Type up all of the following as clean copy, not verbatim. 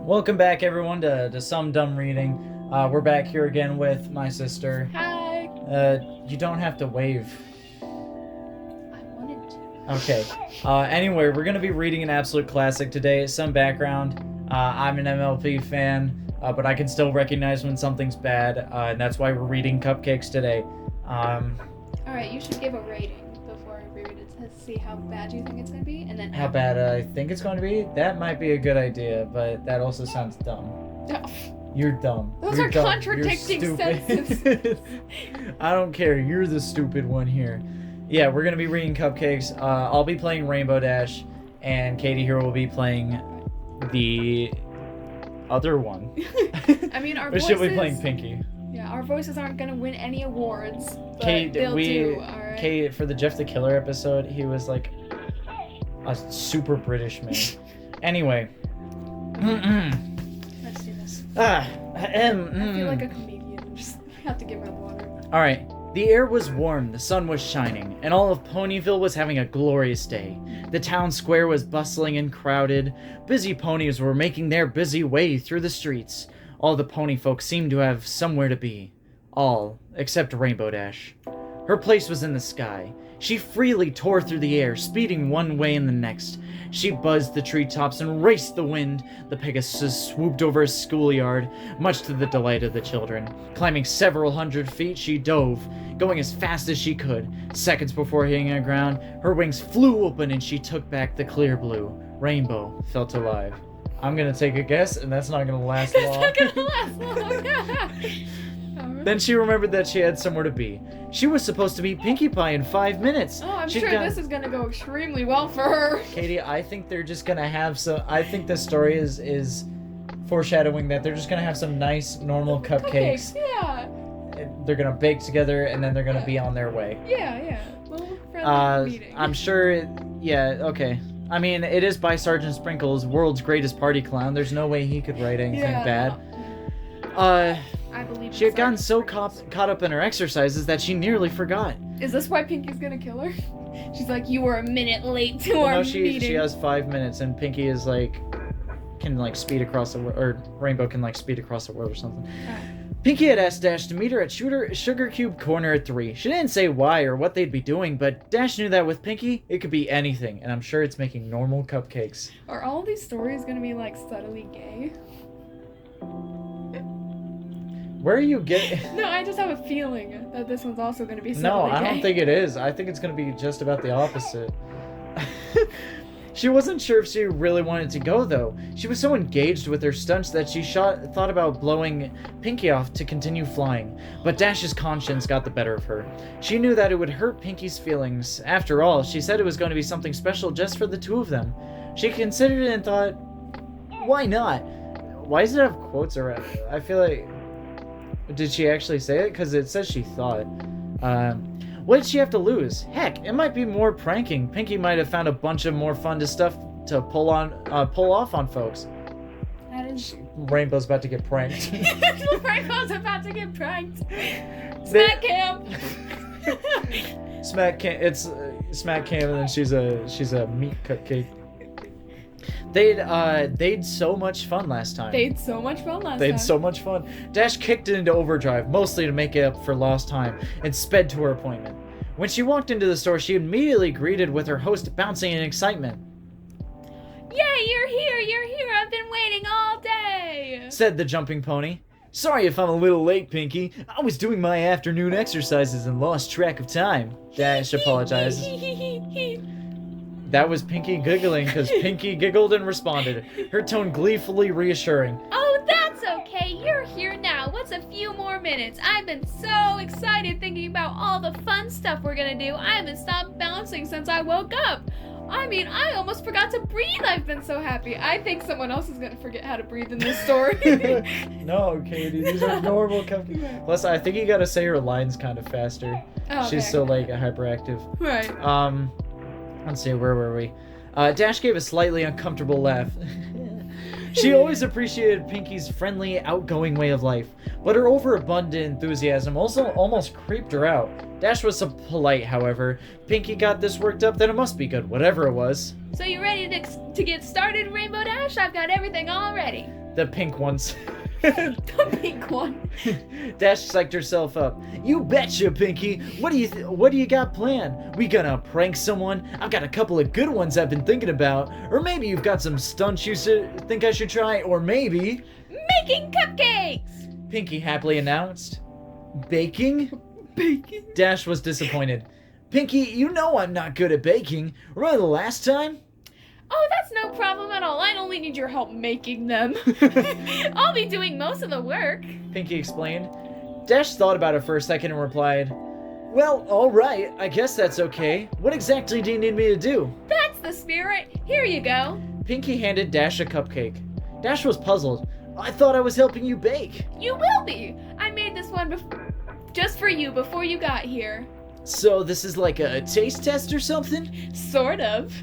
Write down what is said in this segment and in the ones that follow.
Welcome back, everyone, to Some Dumb Reading. We're back here again with my sister. Hi. You don't have to wave. I wanted to. Okay. Anyway, we're going to be reading an absolute classic today. Some background. I'm an MLP fan, but I can still recognize when something's bad, and that's why we're reading Cupcakes today. Alright, you should give a rating before we read it to see how bad you think it's going to be, and then How bad I think it's going to be? That might be a good idea, but that also sounds dumb. You're dumb. Those You're are dumb. contradicting You're stupid. sentences. I don't care. You're the stupid one here. Yeah, we're gonna be reading Cupcakes. I'll be playing Rainbow Dash, and Katie here will be playing the other one. I mean, our But voices... she'll be playing Pinky. Yeah, our voices aren't going to win any awards, but Kate, they'll do, alright? Kate, for the Jeff the Killer episode, he was like a super British man. Anyway. Let's do this. I feel like a comedian. Just have to give my water. Alright. The air was warm, the sun was shining, and all of Ponyville was having a glorious day. The town square was bustling and crowded. Busy ponies were making their busy way through the streets. All the pony folk seemed to have somewhere to be. All, except Rainbow Dash. Her place was in the sky. She freely tore through the air, speeding one way and the next. She buzzed the treetops and raced the wind. The Pegasus swooped over a schoolyard, much to the delight of the children. Climbing several hundred feet, she dove, going as fast as she could. Seconds before hitting the ground, her wings flew open and she took back the clear blue. Rainbow felt alive. I'm gonna take a guess, and that's not gonna last long. It's not gonna last long. Then she remembered that she had somewhere to be. She was supposed to meet Pinkie Pie in 5 minutes. Oh, I'm She'd sure got- this is gonna go extremely well for her. Katie, I think they're just gonna have some. I think the story is foreshadowing that they're just gonna have some nice, normal cupcakes. Yeah. They're gonna bake together, and then they're gonna be on their way. Yeah. Little friendly meeting. I'm sure. Yeah. Okay. I mean, it is by Sergeant Sprinkles, world's greatest party clown. There's no way he could write anything bad. I believe She had gotten so caught up in her exercises that she nearly forgot. Is this why Pinky's gonna kill her? She's like, you were a minute late to Well, our no, she meeting. has 5 minutes, and Pinkie is like can like speed across the world, or Rainbow can like speed across the world or something. Pinkie had asked Dash to meet her at Sugar Cube Corner at 3. She didn't say why or what they'd be doing, but Dash knew that with Pinkie, it could be anything, and I'm sure it's making normal cupcakes. Are all these stories gonna be like subtly gay? Where are you getting? No, I just have a feeling that this one's also gonna be subtly No, gay. I don't think it is. I think it's gonna be just about the opposite. She wasn't sure if she really wanted to go, though. She was so engaged with her stunts that she thought about blowing Pinkie off to continue flying. But Dash's conscience got the better of her. She knew that it would hurt Pinkie's feelings. After all, she said it was going to be something special just for the two of them. She considered it and thought, why not? Why does it have quotes around it? I feel like... Did she actually say it? Because it says she thought. What did she have to lose? Heck, it might be more pranking. Pinkie might have found a bunch of more fun stuff to pull off on folks. That is... Rainbow's about to get pranked. Rainbow's about to get pranked. Smack camp! Smack Cam. It's Smack Cam, and then she's a meat cupcake. They'd so much fun last time. They had so much fun last They time. had so much fun. Dash kicked it into overdrive, mostly to make it up for lost time, and sped to her appointment. When she walked into the store, she immediately greeted with her host bouncing in excitement. Yay, you're here! I've been waiting all day! Said the jumping pony. Sorry if I'm a little late, Pinkie. I was doing my afternoon exercises and lost track of time. Dash apologized. That was Pinkie giggling because Pinkie giggled and responded, her tone gleefully reassuring. Oh, that's okay. You're here now. What's a few more minutes? I've been so excited thinking about all the fun stuff we're gonna do. I haven't stopped bouncing since I woke up. I mean, I almost forgot to breathe. I've been so happy. I think someone else is gonna forget how to breathe in this story. No, Katie, these are normal cupcakes. Plus, I think you gotta say her lines kind of faster. Oh, She's okay. so, like, hyperactive. Right. Let's see, where were we? Dash gave a slightly uncomfortable laugh. She always appreciated Pinky's friendly, outgoing way of life, but her overabundant enthusiasm also almost creeped her out. Dash was so polite, however. Pinky got this worked up that it must be good, whatever it was. So you ready to get started, Rainbow Dash? I've got everything all ready. The pink ones. The pink one. Dash psyched herself up. You betcha, Pinky. What do you got planned? We gonna prank someone? I've got a couple of good ones I've been thinking about. Or maybe you've got some stunts you think I should try. Or maybe... Making cupcakes! Pinky happily announced. Baking? Baking? Dash was disappointed. Pinky, you know I'm not good at baking. Remember the last time? Oh, that's no problem at all. I only need your help making them. I'll be doing most of the work. Pinky explained. Dash thought about it for a second and replied, well, alright, I guess that's okay. What exactly do you need me to do? That's the spirit. Here you go. Pinky handed Dash a cupcake. Dash was puzzled. I thought I was helping you bake. You will be. I made this one just for you before you got here. So this is like a taste test or something? Sort of.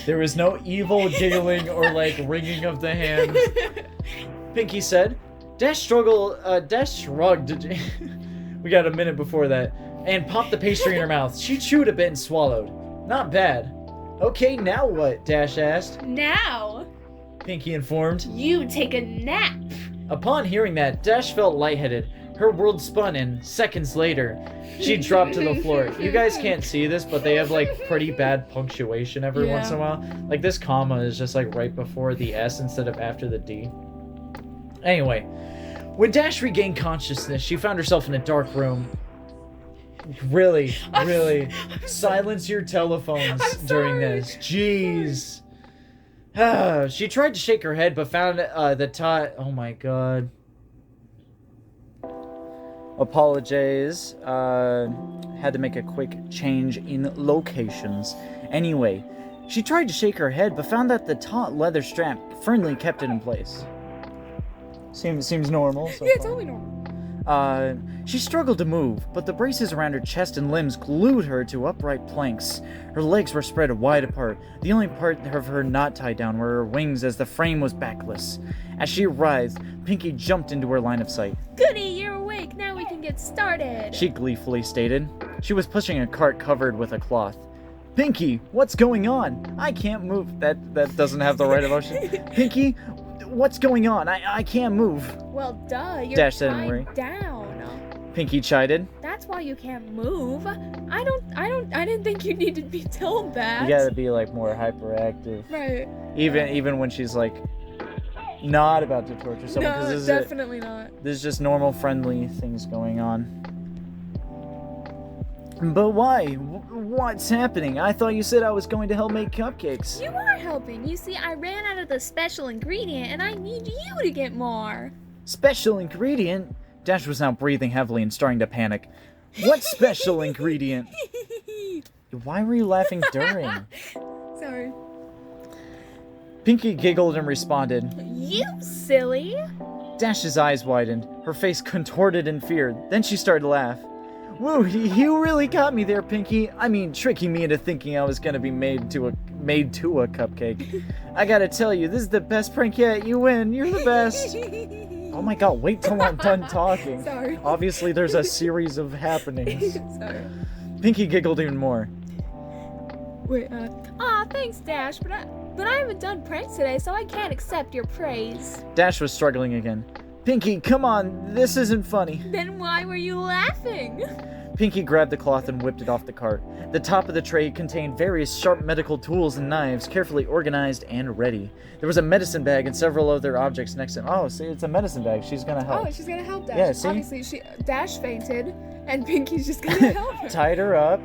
There was no evil giggling or like wringing of the hands. Pinky said. Dash shrugged. We got a minute before that. And popped the pastry in her mouth. She chewed a bit and swallowed. Not bad. Okay, now what? Dash asked. Now, Pinky informed. you take a nap. Upon hearing that, Dash felt lightheaded. Her world spun and seconds later, she dropped to the floor. You guys can't see this, but they have like pretty bad punctuation every once in a while. Like this comma is just like right before the S instead of after the D. Anyway, when Dash regained consciousness, she found herself in a dark room. Really, silence your telephones during this. Jeez. She tried to shake her head, but found oh my god. Apologize. Had to make a quick change in locations. Anyway, she tried to shake her head, but found that the taut leather strap firmly kept it in place. Seems normal. So Yeah, far. totally normal. She struggled to move, but the braces around her chest and limbs glued her to upright planks. Her legs were spread wide apart. The only part of her not tied down were her wings, as the frame was backless. As she writhed, Pinky jumped into her line of sight. Goody, you're awake. Now we can get started. She gleefully stated. She was pushing a cart covered with a cloth. Pinky, what's going on? I can't move. That doesn't have the right emotion. Pinky, what's going on? I can't move. Well, duh, you're Dash said in worry. tied down. Pinky chided. That's why you can't move. I didn't think you needed to be told that. You gotta be like more hyperactive. Right. Even when she's like not about to torture someone. No, this definitely not. This is just normal friendly things going on. But why? What's happening? I thought you said I was going to help make cupcakes. You are helping. You see, I ran out of the special ingredient and I need you to get more. Special ingredient? Dash was now breathing heavily and starting to panic. What special ingredient? Why were you laughing during? Sorry. Pinky giggled and responded. You silly. Dash's eyes widened, her face contorted in fear. Then she started to laugh. Woo, you really got me there, Pinky. I mean, tricking me into thinking I was gonna be made to a cupcake. I gotta tell you, this is the best prank yet. You win. You're the best. Oh my god, wait till I'm done talking. Sorry. Obviously, there's a series of happenings. Sorry. Pinky giggled even more. Wait, thanks, Dash, but I haven't done pranks today, so I can't accept your praise. Dash was struggling again. Pinky, come on, this isn't funny. Then why were you laughing? Pinky grabbed the cloth and whipped it off the cart. The top of the tray contained various sharp medical tools and knives, carefully organized and ready. There was a medicine bag and several other objects next to it. Oh, see, it's a medicine bag. She's gonna help. Oh, she's gonna help Dash. Yeah, see? Obviously, Dash fainted, and Pinky's just gonna help her. Tied her up,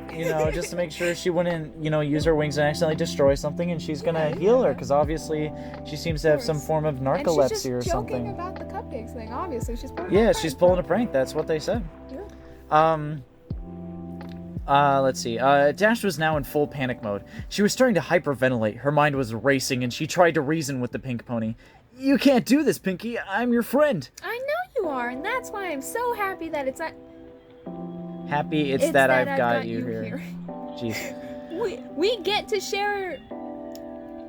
just to make sure she wouldn't, use her wings and accidentally destroy something, and she's gonna heal her, because obviously she seems to have some form of narcolepsy and she's just or something. joking about the cupcakes thing, obviously. She's pulling She's pulling a prank. That's what they said. Yeah. Let's see. Dash was now in full panic mode. She was starting to hyperventilate. Her mind was racing, and she tried to reason with the pink pony. You can't do this, Pinky. I'm your friend. I know you are, and that's why I'm so happy that it's Happy it's that I've got you here. Jeez. We get to share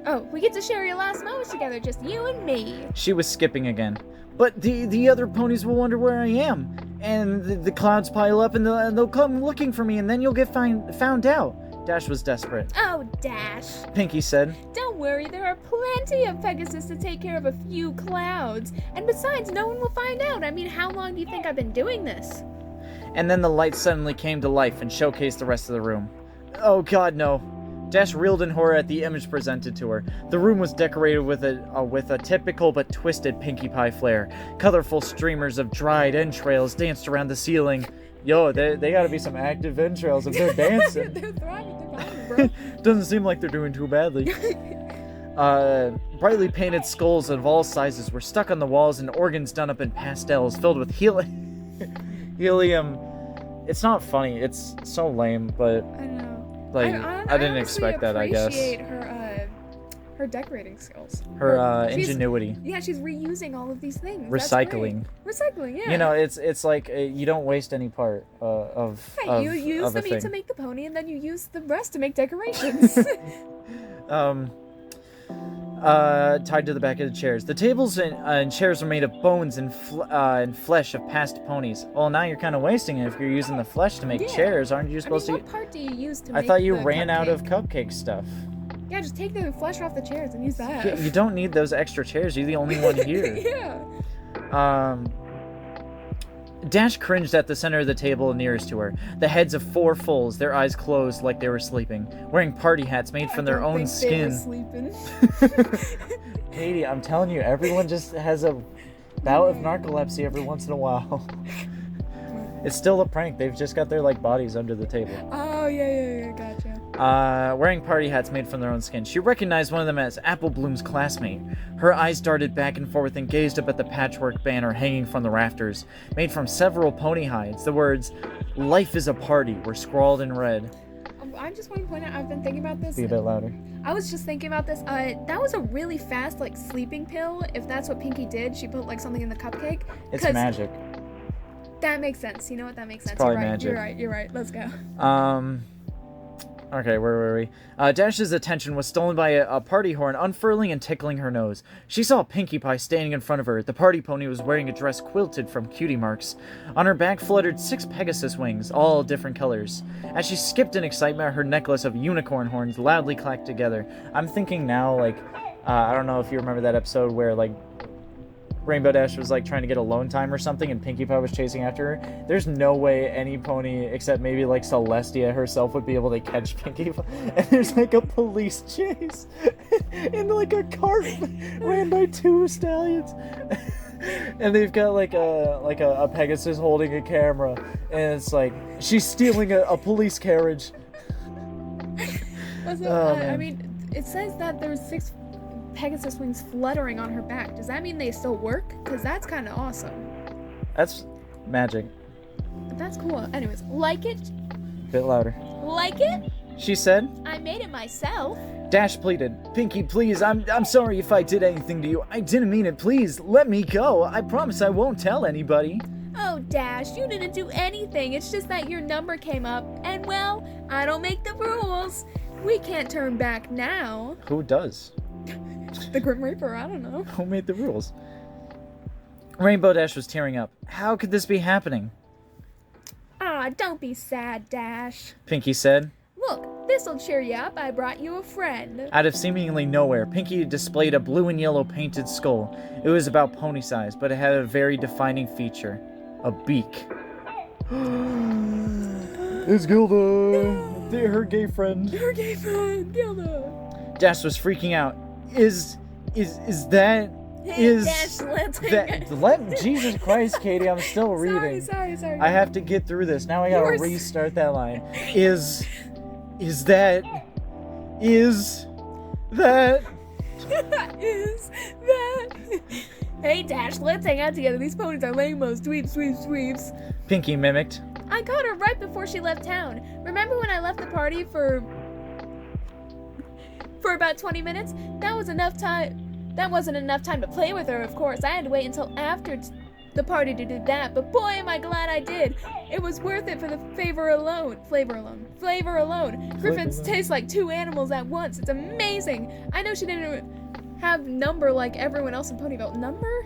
Oh, we get to share your last moments together, just you and me. She was skipping again. But the other ponies will wonder where I am. And the clouds pile up and they'll come looking for me and then you'll get found out. Dash was desperate. Oh, Dash. Pinky said. Don't worry, there are plenty of Pegasus to take care of a few clouds. And besides, no one will find out. I mean, how long do you think I've been doing this? And then the light suddenly came to life and showcased the rest of the room. Oh god, no. Dash reeled in horror at the image presented to her. The room was decorated with a typical but twisted Pinkie Pie flair. Colorful streamers of dried entrails danced around the ceiling. Yo, they gotta be some active entrails if they're dancing. They're thriving, bro. Doesn't seem like they're doing too badly. Brightly painted skulls of all sizes were stuck on the walls and organs done up in pastels filled with helium. It's not funny. It's so lame, but I know. like I didn't expect that. I guess. I appreciate her decorating skills. Her ingenuity. Yeah, she's reusing all of these things. Recycling. Recycling, yeah. You know, it's like you don't waste any part of. Right, of you use of the a meat thing. to make the pony, and then you use the rest to make decorations. Tied to the back of the chairs. The tables and chairs are made of bones and flesh of past ponies. Well, now you're kind of wasting it if you're using the flesh to make Yeah. chairs. Aren't you supposed what part do you use to I make thought you the ran out of cupcake? cupcake stuff. Yeah, just take the flesh off the chairs and use that. Yeah, you don't need those extra chairs. You're the only one here. Yeah. Dash cringed at the center of the table nearest to her. The heads of 4 foals, their eyes closed like they were sleeping, wearing party hats made from their own skin. Sleeping. Katie, I'm telling you, everyone just has a bout of narcolepsy every once in a while. It's still a prank. They've just got their bodies under the table. Oh yeah, gotcha. Wearing party hats made from their own skin. She recognized one of them as Apple Bloom's classmate. Her eyes darted back and forth and gazed up at the patchwork banner hanging from the rafters, made from several pony hides. The words, "Life is a party," were scrawled in red. I just want to point out, I've been thinking about this. Be a bit louder. I was just thinking about this. That was a really fast, sleeping pill. If that's what Pinky did, she put, something in the cupcake. It's magic. That makes sense. You know what? That makes sense. Probably You're right. magic. You're right. Let's go. Okay, where were we? Dash's attention was stolen by a party horn unfurling and tickling her nose. She saw Pinkie Pie standing in front of her. The party pony was wearing a dress quilted from cutie marks. On her back fluttered 6 Pegasus wings, all different colors. As she skipped in excitement, her necklace of unicorn horns loudly clacked together. I'm thinking now, I don't know if you remember that episode where, Rainbow Dash was trying to get alone time or something and Pinkie Pie was chasing after her. There's no way any pony except maybe Celestia herself would be able to catch Pinkie Pie. And there's a police chase in a cart ran by 2 stallions. And they've got a Pegasus holding a camera and it's she's stealing a police carriage. I mean, it says that there's 6 Pegasus wings fluttering on her back. Does that mean they still work? Because that's kind of awesome. That's magic. But that's cool. Anyways, like it? Bit louder. Like it? She said. I made it myself. Dash pleaded. Pinky, please, I'm sorry if I did anything to you. I didn't mean it. Please, let me go. I promise I won't tell anybody. Oh, Dash, you didn't do anything. It's just that your number came up, and well, I don't make the rules. We can't turn back now. Who does? The Grim Reaper, I don't know. Who made the rules? Rainbow Dash was tearing up. How could this be happening? Ah, don't be sad, Dash. Pinky said. Look, this'll cheer you up. I brought you a friend. Out of seemingly nowhere, Pinky displayed a blue and yellow painted skull. It was about pony size, but it had a very defining feature. A beak. It's Gilda! Her gay friend. Her gay friend, Gilda. Dash was freaking out. Is that... Is Dash, let's that... Jesus Christ, Katie, I'm still reading. Sorry. I have to get through this. Now I gotta restart that line. Is that... Hey, Dash, let's hang out together. These ponies are lame-os. Sweeps. Pinky mimicked. I caught her right before she left town. Remember when I left the party for about 20 minutes? That wasn't enough time to play with her, of course. I had to wait until after the party to do that, but boy am I glad I did. It was worth it for the flavor alone. Griffins taste like two animals at once. It's amazing. I know she didn't have number like everyone else in Ponyville. Number?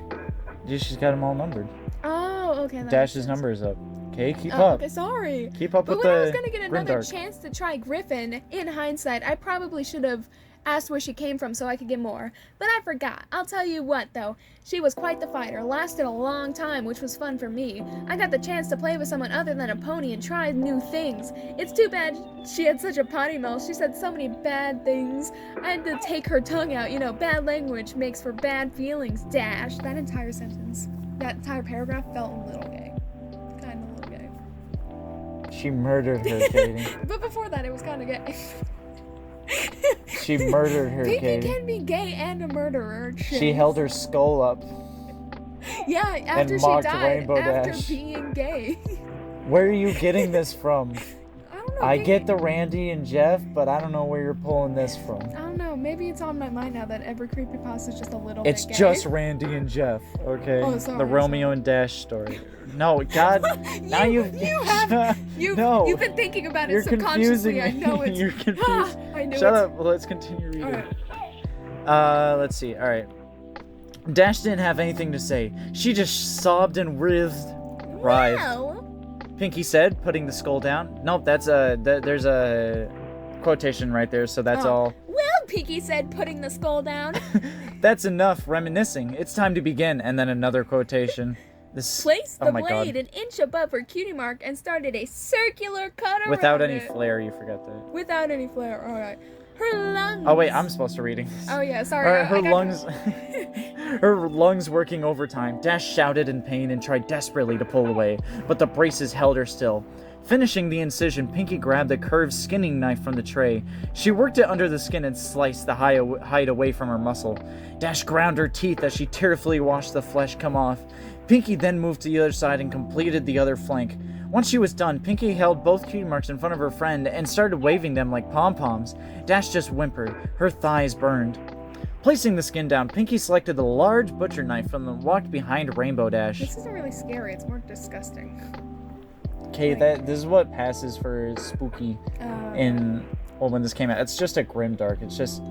Yeah, she's got them all numbered. Oh, okay. Dash's number is up. Okay, keep up. Okay, sorry. Keep up but with when the I was gonna get another grimdark. chance to try Griffin, in hindsight, I probably should have asked where she came from so I could get more. But I forgot. I'll tell you what, though. She was quite the fighter. Lasted a long time, which was fun for me. I got the chance to play with someone other than a pony and try new things. It's too bad she had such a potty mouth. She said so many bad things. I had to take her tongue out. You know, bad language makes for bad feelings. Dash. That entire sentence, that entire paragraph felt a little gay. Kind of a little gay. She murdered her, Katie. But before that, it was kind of gay. She murdered her, Pinky Katie. can be gay and a murderer. She held her skull up. Yeah, after she mocked died, Rainbow after Dash. being gay. Where are you getting this from? I don't know. I Pinky- get the Randy and Jeff, but I don't know where you're pulling this from. I don't know. Maybe it's on my mind now that every creepypasta is just a little It's bit gay. just Randy and Jeff, okay? Oh, sorry, the Romeo and Dash story. No, God. Now you've No. you've been thinking about it You're subconsciously. confusing I know me. it's. You're confused. I knew Shut it's. up. Let's continue reading. Alright. Let's see. All right. Dash didn't have anything to say. She just sobbed and writhed. Well, Pinky said, putting the skull down. Nope, that's there's a quotation right there, so that's all. well, Pinky said, putting the skull down. That's enough reminiscing. It's time to begin, and then another quotation. This. Place the Oh my blade God. an inch above her cutie mark and started a circular cut around Without any it. flair, you forgot that. Without any flair. All right. Her lungs. Oh wait, I'm supposed to reading. Oh yeah, sorry. Her I got- lungs, her lungs working overtime. Dash shouted in pain and tried desperately to pull away, but the braces held her still. Finishing the incision, Pinky grabbed a curved skinning knife from the tray. She worked it under the skin and sliced the hide away from her muscle. Dash ground her teeth as she tearfully watched the flesh come off. Pinky then moved to the other side and completed the other flank. Once she was done, Pinky held both cutie marks in front of her friend and started waving them like pom-poms. Dash just whimpered. Her thighs burned. Placing the skin down, Pinky selected the large butcher knife and walked behind Rainbow Dash. This isn't really scary. It's more disgusting. Okay, this is what passes for spooky when this came out. It's just a grimdark. It's just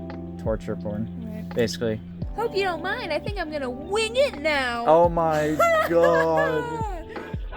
torture porn, Right. basically. Hope you don't mind. I think I'm gonna wing it now. Oh my God.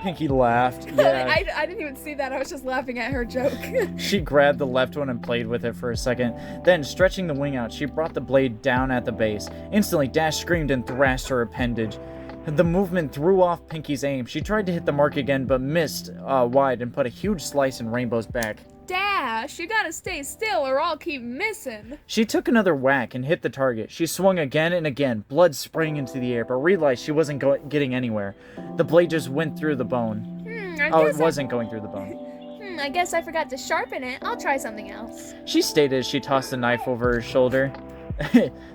Pinky laughed. Yeah. I didn't even see that. I was just laughing at her joke. She grabbed the left one and played with it for a second. Then, stretching the wing out, she brought the blade down at the base. Instantly, Dash screamed and thrashed her appendage. The movement threw off Pinky's aim. She tried to hit the mark again, but missed wide and put a huge slice in Rainbow's back. Dash, you gotta stay still or I'll keep missing. She took another whack and hit the target. She swung again and again, blood spraying into the air, but realized she wasn't getting anywhere. The blade just went through the bone. It wasn't going through the bone. I guess I forgot to sharpen it. I'll try something else. She stated as she tossed the knife over her shoulder.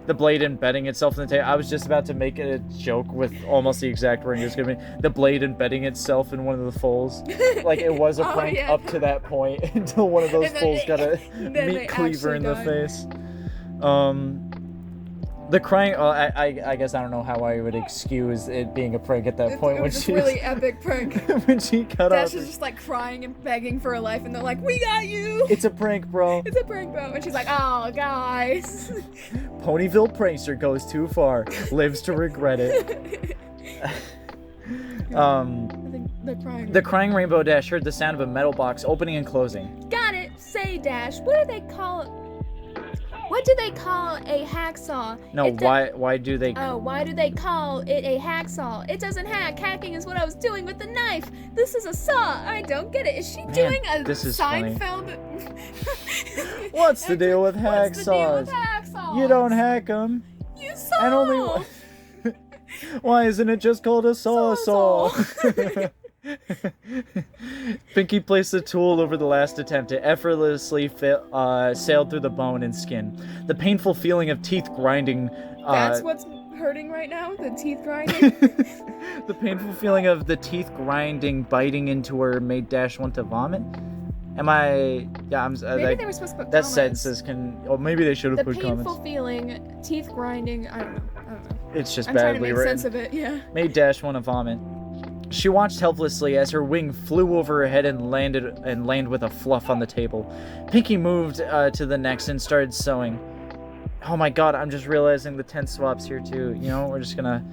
The blade embedding itself in the table. I was just about to make a joke with almost the exact wording. It was gonna be the blade embedding itself in one of the folds. Like it was a Oh, prank yeah. up to that point until one of those And then folds got a then they meat cleaver actually in the died. face. The crying. I guess I don't know how I would excuse it being a prank at that point It when was just she really epic prank. when she cut Dash off. is just like crying and begging for her life, and they're like, "We got you." It's a prank, bro. It's a prank, bro. And she's like, "Oh, guys." Ponyville prankster goes too far, lives to regret it. I think they're crying. The crying Rainbow Dash heard the sound of a metal box opening and closing. Got it. Say, Dash. What do they call it? What do they call a hacksaw? No, It do- why do they? Oh, why do they call it a hacksaw? It doesn't hack. Hacking is what I was doing with the knife. This is a saw. I don't get it. Is she doing a this is funny. Seinfeld? What's the deal with What's the deal with hacksaws? hacksaws? You don't hack them. You saw. And only. Why isn't it just called a saw? Pinky placed the tool over the last attempt. It effortlessly sailed through the bone and skin. The painful feeling of teeth grinding. That's what's hurting right now. The teeth grinding. The painful feeling of the teeth grinding, biting into her, made Dash want to vomit. Am I? Yeah, I'm. Maybe they were supposed to put that comments. sentences can. Or maybe they should have The put painful comments. feeling, teeth grinding. I don't know. It's just I'm trying to badly make written. sense of it. Yeah. Made Dash want to vomit. She watched helplessly as her wing flew over her head and landed with a fluff on the table. Pinky moved to the next and started sewing. Oh my god, I'm just realizing the 10 swaps here too. You know, we're just gonna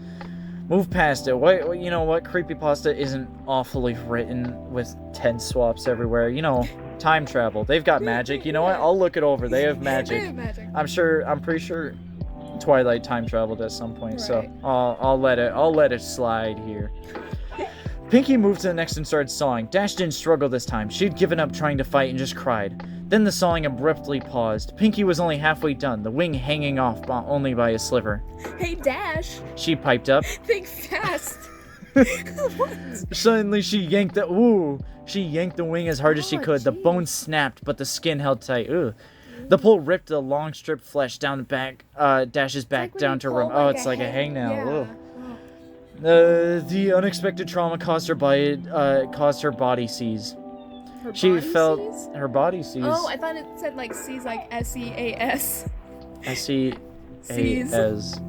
move past it. What, you know what? Creepypasta isn't awfully written with 10 swaps everywhere. You know, time travel. They've got magic. You know what? I'll look it over. They have magic. They have magic. I'm pretty sure Twilight time traveled at some point. Right. So I'll let it slide here. Pinky moved to the next and started sawing. Dash didn't struggle this time. She'd given up trying to fight and just cried. Then the sawing abruptly paused. Pinky was only halfway done, the wing hanging off only by a sliver. Hey, Dash. She piped up. Think fast. What? Suddenly she yanked the wing as hard as she could. The bone snapped, but the skin held tight. Ooh. The pull ripped a long strip flesh down the back, Dash's back Like down to when you room. pull Oh, like it's a like a hangnail. Yeah. Ugh. The unexpected trauma caused her body seize. Her She body felt sees? her body seize. Oh, I thought it said like C's like S-E-A-S. S-E-A-S.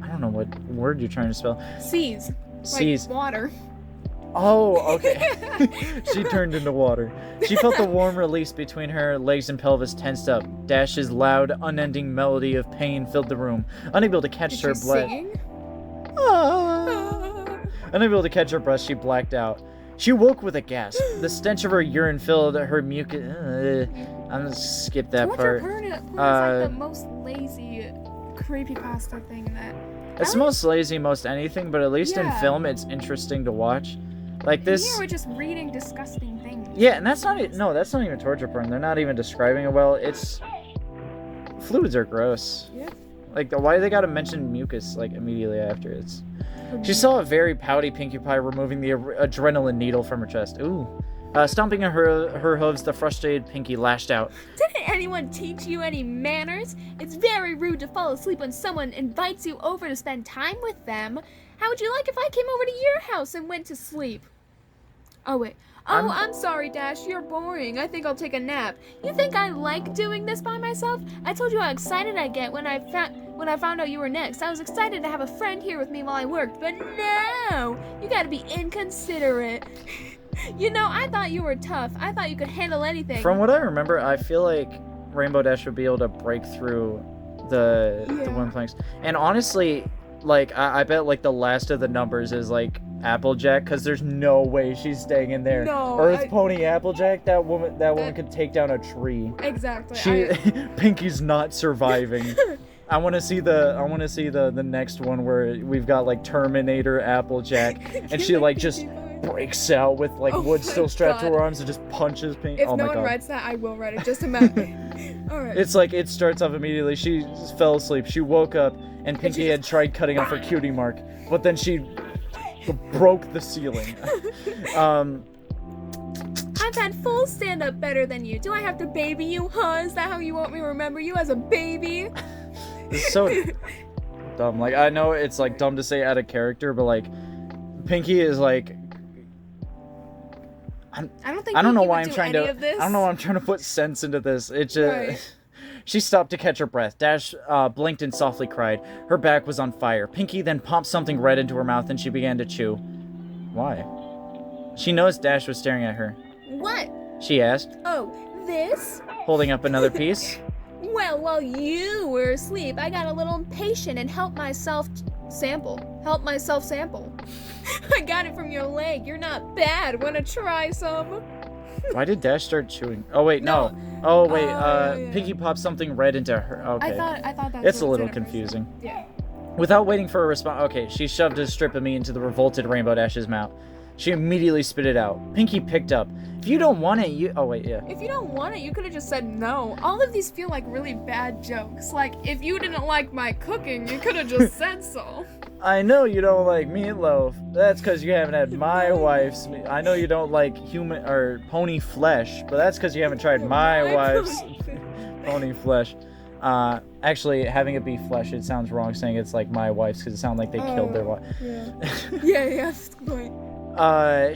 I don't know what word you're trying to spell. C's. Seize. Like water. Oh, okay. She turned into water. She felt the warm release between her legs and pelvis tensed up. Dash's loud, unending melody of pain filled the room. Unable to catch her breath. Unable to catch her breath, she blacked out. She woke with a gasp. The stench of her urine filled her mucus. I'm gonna skip that part. Porn is like the most lazy creepypasta thing in that. It's the most lazy most anything, but at least in film, it's interesting to watch. Like this. Here we're just reading disgusting things. Yeah, and that's not even torture porn. They're not even describing it well. It's fluids are gross. Yeah. Like why they gotta mention mucus like immediately after it's. She saw a very pouty Pinkie Pie removing the adrenaline needle from her chest. Ooh. Stomping her hooves, the frustrated Pinkie lashed out. Didn't anyone teach you any manners? It's very rude to fall asleep when someone invites you over to spend time with them. How would you like if I came over to your house and went to sleep? Oh, wait. Oh, I'm sorry, Dash. You're boring. I think I'll take a nap. You think I like doing this by myself? I told you how excited I get when I found out you were next. I was excited to have a friend here with me while I worked, but no! You gotta be inconsiderate. You know, I thought you were tough. I thought you could handle anything. From what I remember, I feel like Rainbow Dash would be able to break through the wooden planks. And honestly, like, I bet, like, the last of the numbers is, like, Applejack, because there's no way she's staying in there. No, Pony Applejack, that woman could take down a tree. Exactly. Pinky's not surviving. I want to see the next one where we've got like Terminator Applejack, and she like just breaks out with like wood still strapped to her arms and just punches Pinky. If no one writes that, I will write it. Just imagine. All right. It's like it starts off immediately. She just fell asleep. She woke up, and Pinky had tried cutting off her cutie mark, but then she broke the ceiling. I've had full stand-up better than you. Do I have to baby you, huh? Is that how you want me to remember you, as a baby? It's so dumb. Like, I know it's like dumb to say out of character, but like Pinky is like I don't know why I'm trying to put sense into this. It just She stopped to catch her breath. Dash blinked and softly cried. Her back was on fire. Pinky then popped something red into her mouth and she began to chew. Why? She noticed Dash was staring at her. What? She asked. Oh, this? Holding up another piece. Well, while you were asleep, I got a little impatient and helped myself sample. I got it from your leg. You're not bad. Wanna try some? Why did Dash start chewing? Oh wait, no. Oh wait, Pinky popped something red into her. Okay. I thought that's It's a little confusing. Yeah. Without waiting for a response, okay, she shoved a strip of meat into the revolted Rainbow Dash's mouth. She immediately spit it out. Pinky picked up. If you don't want it, If you don't want it, you could have just said no. All of these feel like really bad jokes. Like, if you didn't like my cooking, you could have just said so. I know you don't like meatloaf. That's because you haven't had my wife's meat. I know you don't like human or pony flesh, but that's because you haven't tried my wife's pony flesh. Actually, having it be flesh, it sounds wrong saying it's like my wife's because it sounds like they killed their wife. Yeah, that's the point.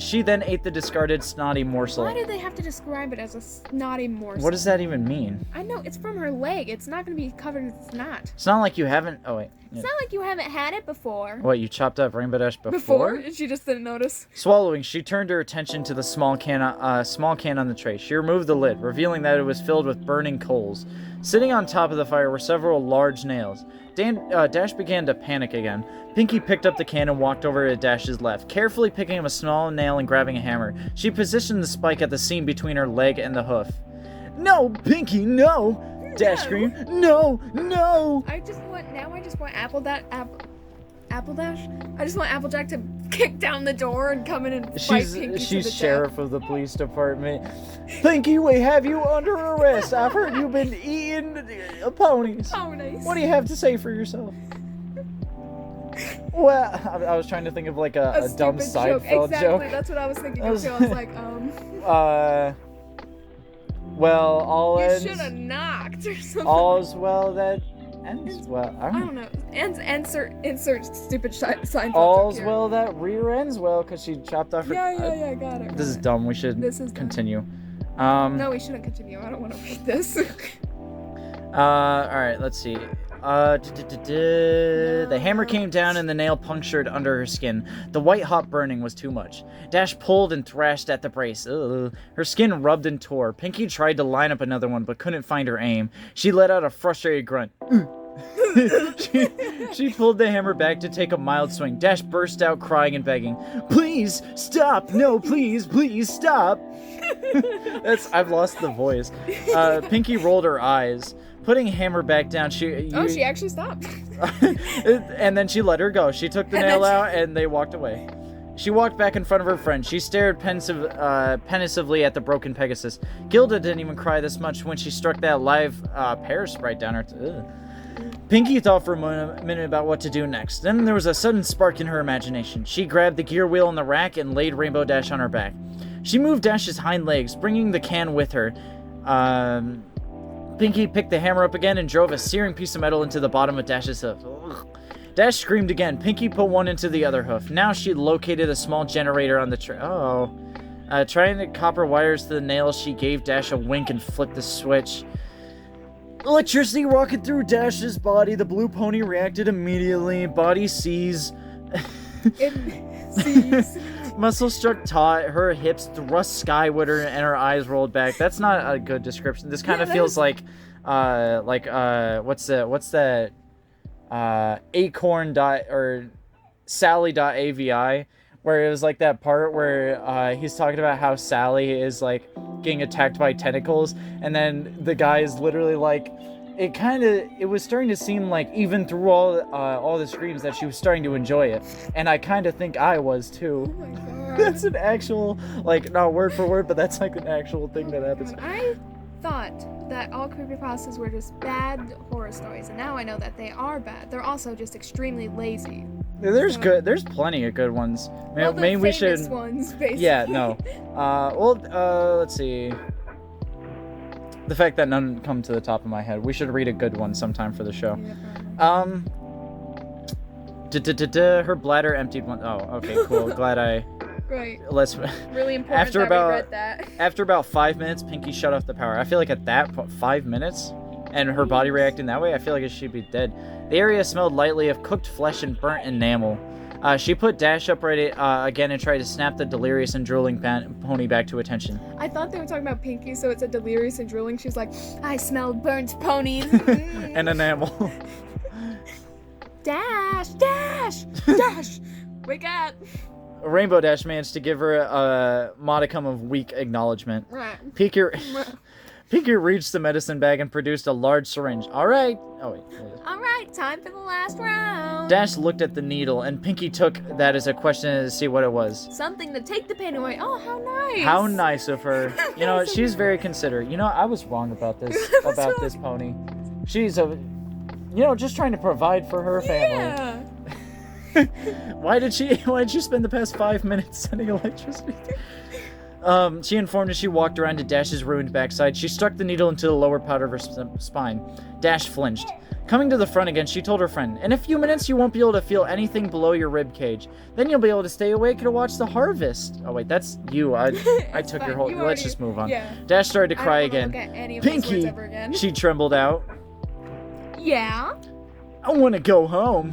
She then ate the discarded snotty morsel. Why did they have to describe it as a snotty morsel? What does that even mean? I know, it's from her leg. It's not going to be covered in snot. It's not like you haven't... Oh, wait. It's not like you haven't had it before. What, you chopped up Rainbow Dash before? Before? And she just didn't notice. Swallowing, she turned her attention to the small can on the tray. She removed the lid, revealing that it was filled with burning coals. Sitting on top of the fire were several large nails. Dash began to panic again. Pinky picked up the can and walked over to Dash's left, carefully picking up a small nail and grabbing a hammer. She positioned the spike at the seam between her leg and the hoof. "No, Pinky, no!" Dash screamed. "No, no!" I just want Apple Dash. I just want Applejack to kick down the door and come in and fight Pinky to She's the sheriff of the police department. "Pinky, we have you under arrest. I've heard you've been eating ponies. Ponies. What do you have to say for yourself?" Well, I was trying to think of like a dumb stupid Seinfeld Exactly, joke. that's what I was thinking of too. I was like, Well, all You ends. should have knocked or something. All's well that ends well. I I don't know. don't know. Insert stupid Seinfeld All's joke here. well that rear ends well, because she chopped off her. Yeah, got it. This is dumb. We should This is dumb. continue. No, we shouldn't continue. I don't want to read this. Alright, let's see. The hammer came down and the nail punctured under her skin. The white hot burning was too much. Dash pulled and thrashed at the brace. Ugh. Her skin rubbed and tore. Pinky tried to line up another one but couldn't find her aim. She let out a frustrated grunt. She pulled the hammer back to take a mild swing. Dash burst out crying and begging, "Please stop! No, please stop!" I've lost the voice. Pinky rolled her eyes. Putting hammer back down, she actually stopped. and then she let her go. She took the nail out and they walked away. She walked back in front of her friend. She stared pensively at the broken Pegasus. Gilda didn't even cry this much when she struck that live pear sprite down her. Pinky thought for a minute about what to do next. Then there was a sudden spark in her imagination. She grabbed the gear wheel on the rack and laid Rainbow Dash on her back. She moved Dash's hind legs, bringing the can with her. Pinky picked the hammer up again and drove a searing piece of metal into the bottom of Dash's hoof. Ugh. Dash screamed again. Pinky put one into the other hoof. Now she located a small generator on the tray. Trying the copper wires to the nails, she gave Dash a wink and flipped the switch. Electricity rocketed through Dash's body. The blue pony reacted immediately. Body seized. Muscle struck taut. Her hips thrust skyward and her eyes rolled back. That's not a good description. This kind of feels like what's that? Acorn or Sally.avi, where it was like that part where he's talking about how Sally is like getting attacked by tentacles, and then the guy is literally like, it was starting to seem like even through all the screams that she was starting to enjoy it, and I kind of think I was too. Oh my god. That's an actual, like, not word for word, but that's like an actual thing that happens. I thought that all creepypastas were just bad horror stories, and now I know that they are bad. They're also just extremely lazy. There's plenty of good ones. Well, the Maybe we famous should. ones, basically. Yeah, no. Let's see. The fact that none come to the top of my head. We should read a good one sometime for the show. Yeah, Her bladder emptied one. Oh, okay, cool. Glad I. Great. Let's. Really important After that about we read that. After about 5 minutes, Pinky shut off the power. I feel like at that 5 minutes, and her body reacting that way, I feel like it should be dead. The area smelled lightly of cooked flesh and burnt enamel. She put Dash upright again and tried to snap the delirious and drooling pony back to attention. I thought they were talking about Pinky, so it's a delirious and drooling. She's like, "I smell burnt ponies." And enamel. Dash! Wake up! Rainbow Dash managed to give her a modicum of weak acknowledgement. Pinky reached the medicine bag and produced a large syringe. Alright. Oh, wait. Alright, time for the last round. Dash looked at the needle, and Pinky took that as a question to see what it was. Something to take the pain away. Oh, how nice. How nice of her. You know, she's very considerate. You know, I was wrong about this, this pony. She's just trying to provide for her family. Yeah. Why did she spend the past 5 minutes sending electricity? She informed as she walked around to Dash's ruined backside. She struck the needle into the lower part of her spine. Dash flinched. Coming to the front again, she told her friend, "In a few minutes, you won't be able to feel anything below your rib cage. Then you'll be able to stay awake to watch the harvest." Oh wait, that's you. I took your whole. Let's just move on. Yeah. Dash started to cry I don't again. Look at any of these words Pinky, ever again. she trembled out. Yeah. I want to go home.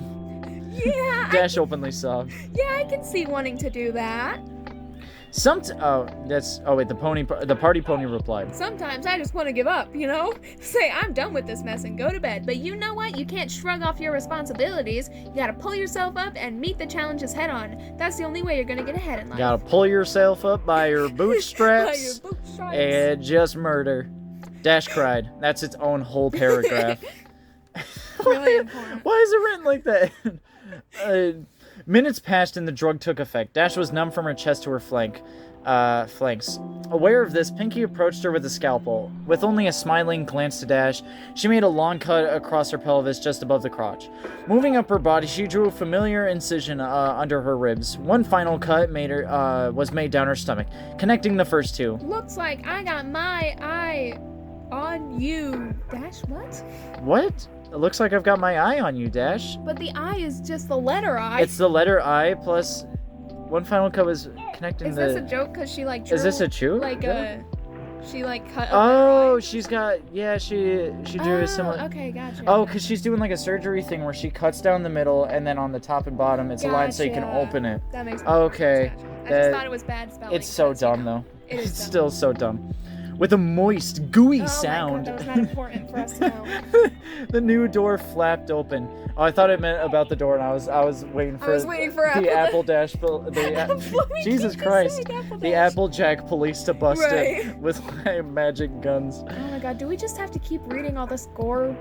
Yeah, Dash openly sobbed. I can see wanting to do that. The party pony replied. Sometimes I just want to give up, you know? Say, I'm done with this mess and go to bed. But you know what? You can't shrug off your responsibilities. You gotta pull yourself up and meet the challenges head on. That's the only way you're gonna get ahead in life. Gotta pull yourself up by your bootstraps, and just murder. Dash cried. That's its own whole paragraph. Really important. Why is it written like that? Minutes passed and the drug took effect. Dash was numb from her chest to her flanks. Aware of this, Pinky approached her with a scalpel. With only a smiling glance to Dash, she made a long cut across her pelvis just above the crotch. Moving up her body, she drew a familiar incision under her ribs. One final cut was made down her stomach, connecting the first two. Looks like I got my eye on you. Dash, what? What? It looks like I've got my eye on you, Dash. But the I is just the letter I. It's the letter I plus one final cut was connecting Is this a joke? Because she like drew, Is this a chew? Like she like cut. Oh, she's got. Yeah, she drew a similar. Okay, gotcha. Oh, because she's doing like a surgery thing where she cuts down the middle and then on the top and bottom it's a line so you can open it. That makes more Okay. sense. Gotcha. I just thought it was bad spelling. It's so because, dumb you know, though. It is It's dumb. still so dumb. With a moist, gooey sound. Oh my God, that was not important for us to know. The new door flapped open. Oh, I thought it meant about the door, and I was waiting for. The Apple Dash. Jesus Christ! The Applejack police to bust it with magic guns. Oh my God, do we just have to keep reading all this gore?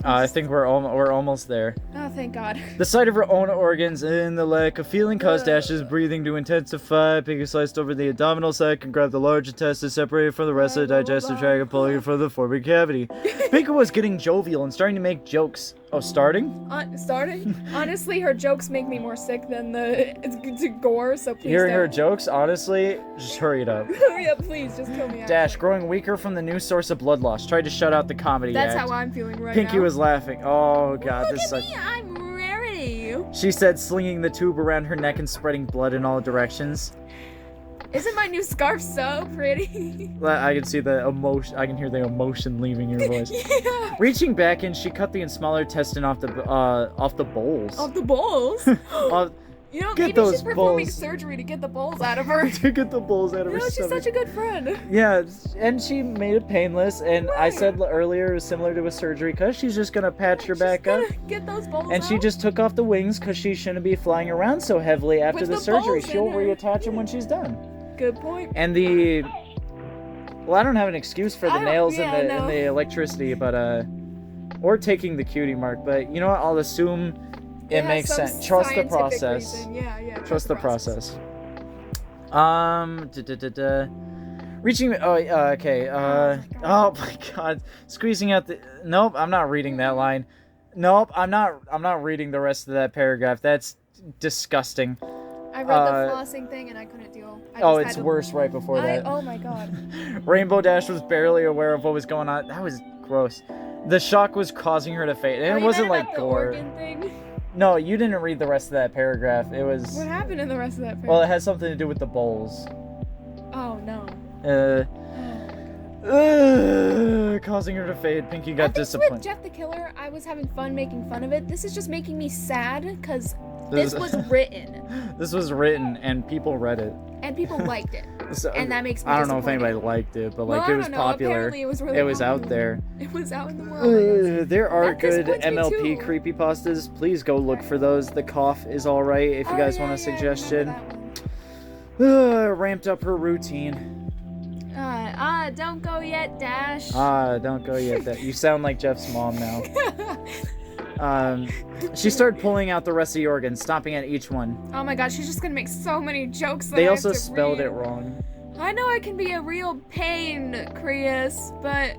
I think we're almost there. Oh, thank God. The sight of her own organs and the lack of feeling caused Dash's breathing to intensify. Pinky sliced over the abdominal sac and grabbed the large intestine separated from the rest of the digestive tract and pulling it from the forming cavity. Pinky was getting jovial and starting to make jokes. Oh, starting? Starting? Honestly, her jokes make me more sick than the gore, so please Hearing don't. her jokes, honestly, just hurry it up. Hurry up, please, just kill me. Dash, growing weaker from the new source of blood loss, tried to shut out the comedy That's act. how I'm feeling right Pinky now. was laughing. Oh, God, Look this at sucks. me, I'm ready. She said, slinging the tube around her neck and spreading blood in all directions. Isn't my new scarf so pretty? I can see the emotion. I can hear the emotion leaving your voice. Yeah. Reaching back in, she cut the smaller intestine off the bowls. Off the bowls? You know, Get maybe those she's performing bowls. surgery to get the bowls out of her. To get the bowls out of her She's stomach. such a good friend. Yeah, and she made it painless. And I Right. said earlier it was similar to a surgery because she's just gonna patch her back up. Get those bowls And she out. just took off the wings because she shouldn't be flying around so heavily after With the the surgery. balls in She'll her. reattach them when she's done. Good point. And well, I don't have an excuse for the I don't- nails yeah, and no. the electricity, but or taking the cutie mark. But you know what? I'll assume it makes some sense. Trust the scientific process. reason. Yeah. Trust the process. Reaching. Oh, okay. Oh my God. Squeezing out the. Nope, I'm not reading that line. Nope, I'm not reading the rest of that paragraph. That's disgusting. I read the flossing thing and I couldn't deal. It's worse right before that. Oh my God. Rainbow Dash was barely aware of what was going on. That was gross. The shock was causing her to faint. And it wasn't like the gore. organ thing? No, you didn't read the rest of that paragraph. It was. What happened in the rest of that paragraph? Well, it has something to do with the bowls. Oh no. Causing her to fade. Pinky I got think disappointed. with Jeff the Killer, I was having fun making fun of it. This is just making me sad because this was written This was written and people read it. and people liked it. So, And that makes me I don't know if disappointed. anybody liked it, but Well, like I it was don't know. popular. Apparently it was really It was out popular. there. It was out in the world. There are That good disappoints me MLP too. creepypastas. Please go look for those. The cough is alright if you guys want a suggestion. Ramped up her routine. Don't go yet, Dash. Don't go yet. You sound like Jeff's mom now. She started pulling out the rest of the organs, stopping at each one. Oh my God, she's just gonna make so many jokes that They I also have to spelled read. it wrong. I know I can be a real pain, Chris, but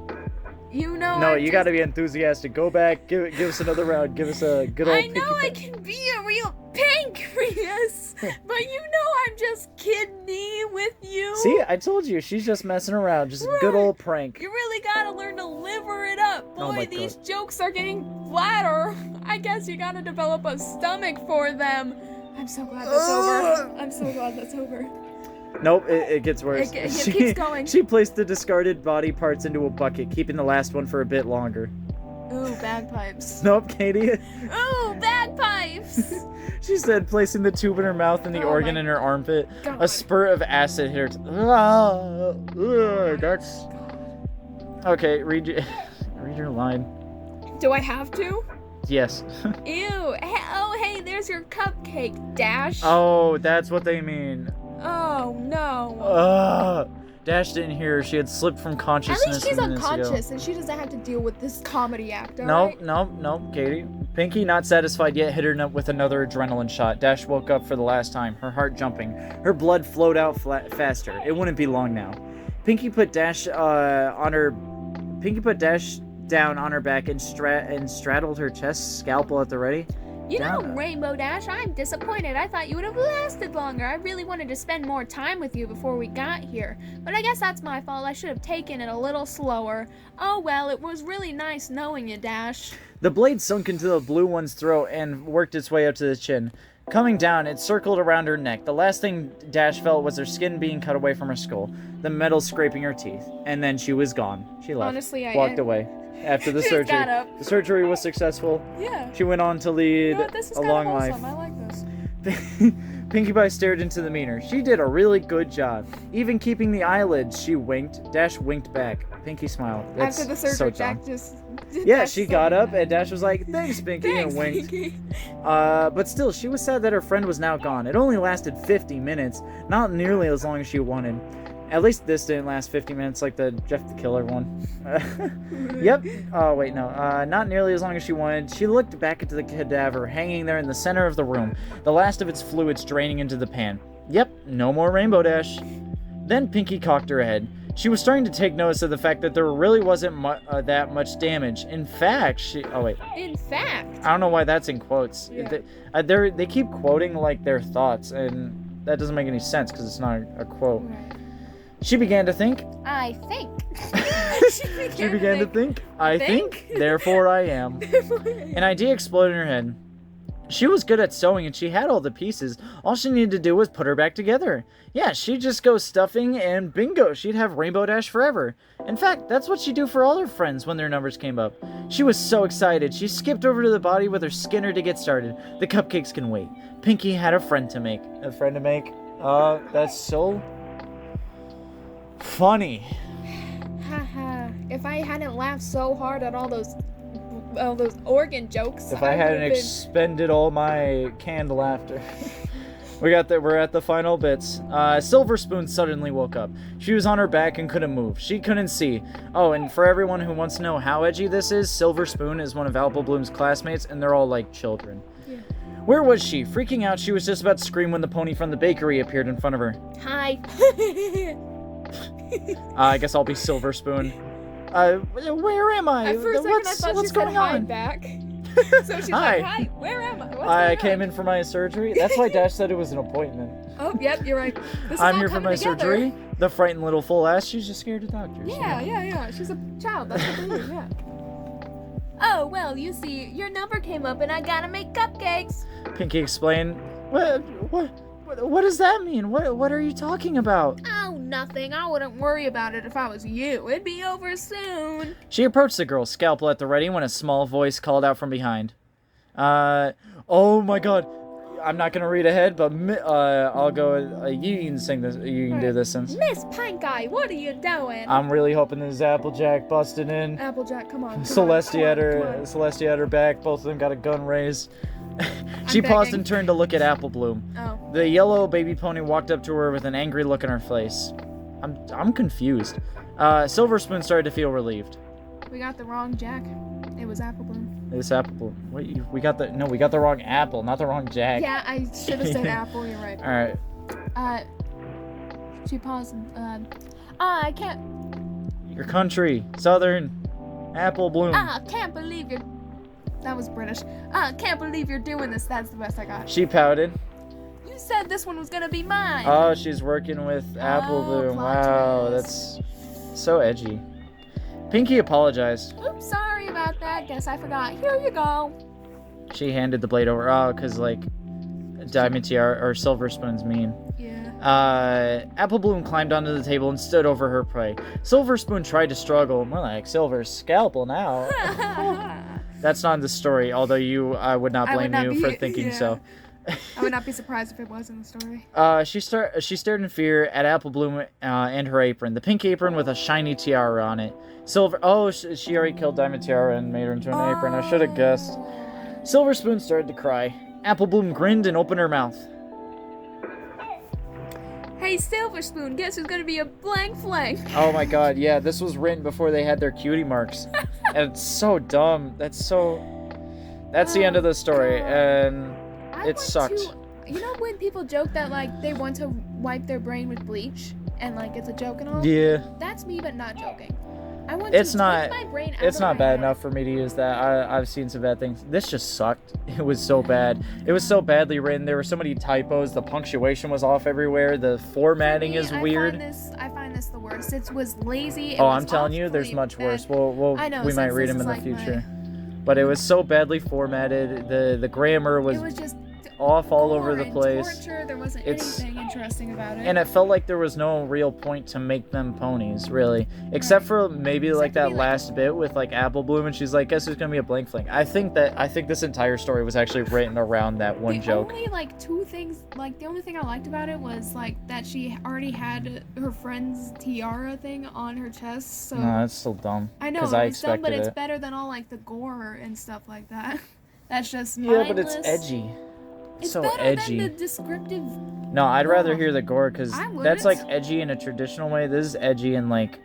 you know. No, I'm you just... gotta be enthusiastic. Go back, give us another round. Give us a good old I know I can be a real pancreas, but you know I'm just kidney with you. See, I told you, she's just messing around. Just a good Right. old prank. You really gotta learn to liver it up. Boy, Oh my these God. jokes are getting flatter. I guess you gotta develop a stomach for them. I'm so glad that's over. I'm so glad that's over. Nope, it gets worse. It keeps going. She placed the discarded body parts into a bucket, keeping the last one for a bit longer. Ooh, bagpipes. Nope, Katie. Ooh, bagpipes! She said, placing the tube in her mouth and the organ in her armpit. God. A spurt of acid hit her. That's. Okay, read your line. Do I have to? Yes. Ew. Hey, there's your cupcake, Dash. Oh, that's what they mean. Oh, no. Dash didn't hear her. She had slipped from consciousness. At least she's minutes ago. unconscious and she doesn't have to deal with this comedy act, Nope, Katie. Pinky, not satisfied yet, hit her with another adrenaline shot. Dash woke up for the last time, her heart jumping. Her blood flowed out faster. It wouldn't be long now. Pinky put Dash down on her back and straddled her chest, scalpel at the ready. You know, Rainbow Dash, I'm disappointed. I thought you would have lasted longer. I really wanted to spend more time with you before we got here. But I guess that's my fault. I should have taken it a little slower. Oh well, it was really nice knowing you, Dash. The blade sunk into the blue one's throat and worked its way up to the chin. Coming down, it circled around her neck. The last thing Dash felt was her skin being cut away from her skull, the metal scraping her teeth. And then she was gone. She left. Honestly, walked away. After the surgery. Got up. The surgery was successful. Yeah. She went on to lead This is a long life. I like this. Pinkie Pie stared into the mirror. She did a really good job. Even keeping the eyelids, she winked. Dash winked back. Pinkie smiled. That's After the surgery, so Jack dumb. just... Yeah, she got up and Dash was like, "Thanks, Pinkie," Thanks, and winked. Pinky. But still, she was sad that her friend was now gone. It only lasted 50 minutes, not nearly as long as she wanted. At least this didn't last 50 minutes like the Jeff the Killer one. Yep. Oh, wait, no. Not nearly as long as she wanted. She looked back at the cadaver hanging there in the center of the room, the last of its fluids draining into the pan. Yep, no more Rainbow Dash. Then Pinkie cocked her head. She was starting to take notice of the fact that there really wasn't that much damage. In fact, Oh, wait. In fact. I don't know why that's in quotes. Yeah. They keep quoting, like, their thoughts, and that doesn't make any sense because it's not a quote. Right. She began to think. I think. She began to think. I think, therefore I am. An idea exploded in her head. She was good at sewing and she had all the pieces. All she needed to do was put her back together. Yeah, she'd just go stuffing and bingo, she'd have Rainbow Dash forever. In fact, that's what she'd do for all her friends when their numbers came up. She was so excited. She skipped over to the body with her Skinner to get started. The cupcakes can wait. Pinkie had a friend to make. A friend to make? That's so funny. Haha. If I hadn't laughed so hard at all those organ jokes. If I hadn't expended all my canned laughter. We're at the final bits. Silver Spoon suddenly woke up. She was on her back and couldn't move. She couldn't see. Oh, and for everyone who wants to know how edgy this is, Silver Spoon is one of Apple Bloom's classmates, and they're all like children. Yeah. Where was she? Freaking out, she was just about to scream when the pony from the bakery appeared in front of her. Hi. I guess I'll be Silver Spoon. Where am I? At first I thought what's she going said hi on? back. So she's Hi. like, hi, where am I? What's I going came on? in for my surgery. That's why Dash said it was an appointment. Oh, yep, you're right. This is I'm all here for coming my together. surgery. The frightened little full ass. She's just scared of doctors. Yeah. She's a child. That's what they do, yeah. Oh, well, you see, your number came up and I gotta make cupcakes. Pinkie explained. What does that mean? What are you talking about? Oh, nothing. I wouldn't worry about it if I was you. It'd be over soon. She approached the girl, scalpel at the ready, when a small voice called out from behind. Oh my god. I'm not gonna read ahead, but I'll go. You can sing this. You can do this since. Miss Pink Eye, what are you doing? I'm really hoping this is Applejack busted in. Applejack, come on. Celestia at her back. Both of them got a gun raised. She I'm paused begging. and turned to look at Apple Bloom. Oh. The yellow baby pony walked up to her with an angry look on her face. I'm confused. Silver Spoon started to feel relieved. We got the wrong Jack. It was Apple Bloom. This Apple Bloom. We got the wrong apple, not the wrong Jack. Yeah, I should have said Apple. You're right. All right. She paused. I can't. Your country, Southern, Apple Bloom. Can't believe you're. That was British. Can't believe you're doing this. That's the best I got. She pouted. You said this one was gonna be mine. Oh, she's working with Apple Bloom. plot Wow, twist. that's so edgy. Pinkie apologized. Oops, sorry about that. Guess I forgot. Here you go. She handed the blade over. Oh, because, like, Diamond Tiara or Silver Spoon's mean. Yeah. Apple Bloom climbed onto the table and stood over her prey. Silver Spoon tried to struggle. More like Silver's scalpel now. That's not in the story, although I would not blame you for thinking so. I would not be surprised if it was in the story. She stared in fear at Apple Bloom and her apron, the pink apron with a shiny tiara on it. Silver. Oh, she already killed Diamond Tiara and made her into an apron. I should have guessed. Silver Spoon started to cry. Apple Bloom grinned and opened her mouth. Hey, Silver Spoon, guess who's gonna be a blank flank? Oh my god, yeah, this was written before they had their cutie marks. And it's so dumb. That's the end of the story, and it sucked. You know when people joke that, like, they want to wipe their brain with bleach, and, like, it's a joke and all? Yeah. That's me, but not joking. I want It's to not- take my brain out It's of not my bad head. enough for me to use that. I've seen some bad things. This just sucked. It was so bad. It was so badly written. There were so many typos. The punctuation was off everywhere. The formatting is weird. I find this the worst. It was lazy. It Oh, was I'm telling you, there's awfully much bad. worse. I know, We might since read this them in is the like future. But it was so badly formatted. The grammar was It was just off all over gore the and place. Torture. There wasn't It's- anything interesting about it. And it felt like there was no real point to make them ponies, really. Except for maybe Except like to that be like- last bit with like Apple Bloom, and she's like, "Guess who's gonna be a blank flank?" I think this entire story was actually written around that one the joke. only like two things, like the only thing I liked about it was like that she already had her friend's tiara thing on her chest. So No, that's still dumb. I know 'cause I it's dumb, but expected it's it. better than all like the gore and stuff like that. That's just Yeah, but it's mindless. edgy. It's so better edgy. than the descriptive. No, I'd rather Oh. hear the gore because I that's like wouldn't. edgy in a traditional way. This is edgy in like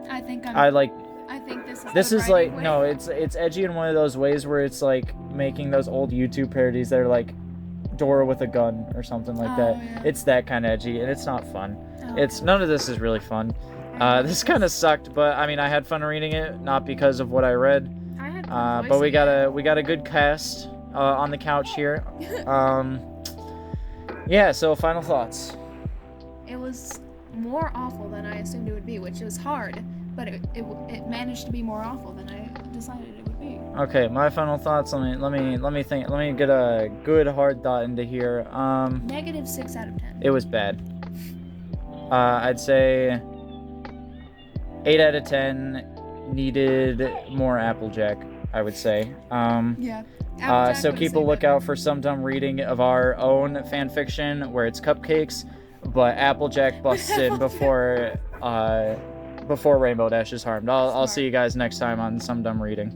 I think I'm. I like. I think this is. This the is like writing way. no, it's edgy in one of those ways where it's like making those old YouTube parodies that are like Dora with a gun or something like Oh, that. yeah. It's that kind of edgy, and it's not fun. Oh, It's none of this is really fun. This kind of sucked, but I mean, I had fun reading it, not because of what I read. I had fun But we voicing got a good cast on the couch here. Yeah. So final thoughts. It was more awful than I assumed it would be, which was hard, but it managed to be more awful than I decided it would be. Okay, my final thoughts. Let me think. Let me get a good hard thought into here. -6 out of 10. It was bad. I'd say 8 out of 10 needed more Applejack, I would say. Yeah. So keep a lookout for some dumb reading of our own fan fiction where it's Cupcakes, but Applejack busts in before Rainbow Dash is harmed. I'll see you guys next time on some dumb reading.